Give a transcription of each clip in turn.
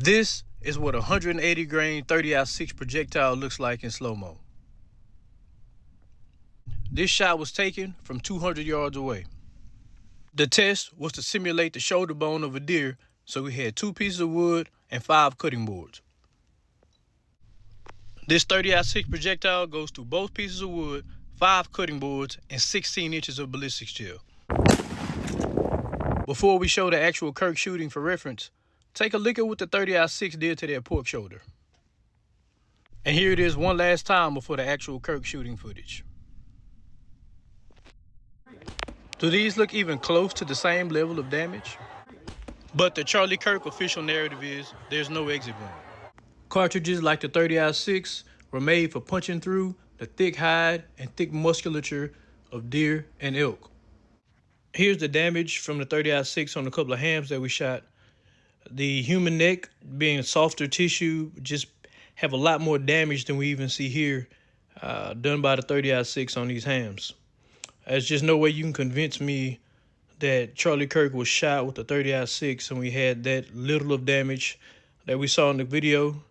This is what a 180 grain 30-06 projectile looks like in slow-mo. This shot was taken from 200 yards away. The test was to simulate the shoulder bone of a deer, so we had 2 pieces of wood and 5 cutting boards. This 30-06 projectile goes through both pieces of wood, 5 cutting boards, and 16 inches of ballistics gel. Before we show the actual Kirk shooting for reference, take a look at what the 30-06 did to their pork shoulder. And here it is one last time before the actual Kirk shooting footage. Do these look even close to the same level of damage? But the Charlie Kirk official narrative is there's no exit wound. Cartridges like the 30-06 were made for punching through the thick hide and thick musculature of deer and elk. Here's the damage from the 30-06 on a couple of hams that we shot. The human neck, being softer tissue, just have a lot more damage than we even see here done by the 30-06 on these hams. There's just no way you can convince me that Charlie Kirk was shot with the 30-06 and we had that little of damage that we saw in the video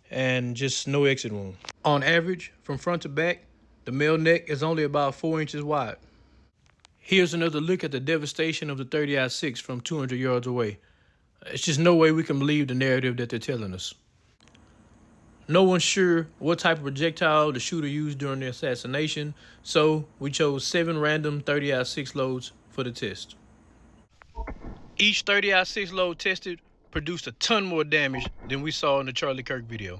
and just no exit wound. On average, from front to back, the male neck is only about 4 inches wide. Here's another look at the devastation of the 30-06 from 200 yards away. It's just no way we can believe the narrative that they're telling us. No one's sure what type of projectile the shooter used during the assassination, so we chose 7 random 30-06 loads for the test. Each 30-06 load tested produced a ton more damage than we saw in the Charlie Kirk video.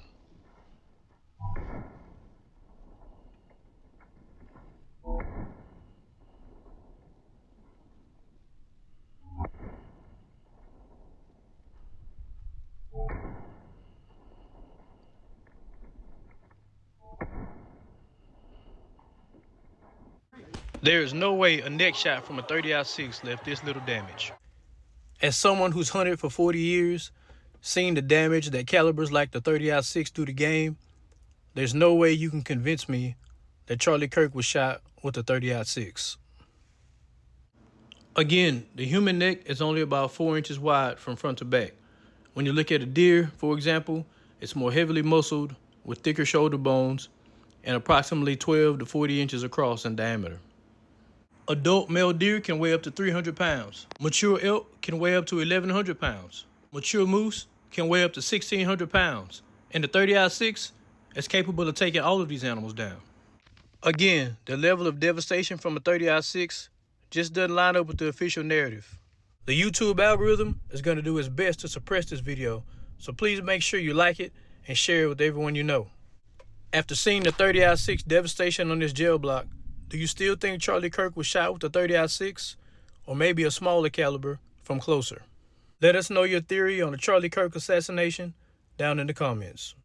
There is no way a neck shot from a 30-06 left this little damage. As someone who's hunted for 40 years, seen the damage that calibers like the 30-06 do the game, there's no way you can convince me that Charlie Kirk was shot with a 30-06. Again, the human neck is only about 4 inches wide from front to back. When you look at a deer, for example, it's more heavily muscled with thicker shoulder bones and approximately 12 to 40 inches across in diameter. Adult male deer can weigh up to 300 pounds. Mature elk can weigh up to 1,100 pounds. Mature moose can weigh up to 1,600 pounds. And the 30-06 is capable of taking all of these animals down. Again, the level of devastation from a 30-06 just doesn't line up with the official narrative. The YouTube algorithm is going to do its best to suppress this video, so please make sure you like it and share it with everyone you know. After seeing the 30-06 devastation on this gel block, do you still think Charlie Kirk was shot with the 30-06 or maybe a smaller caliber from closer? Let us know your theory on the Charlie Kirk assassination down in the comments.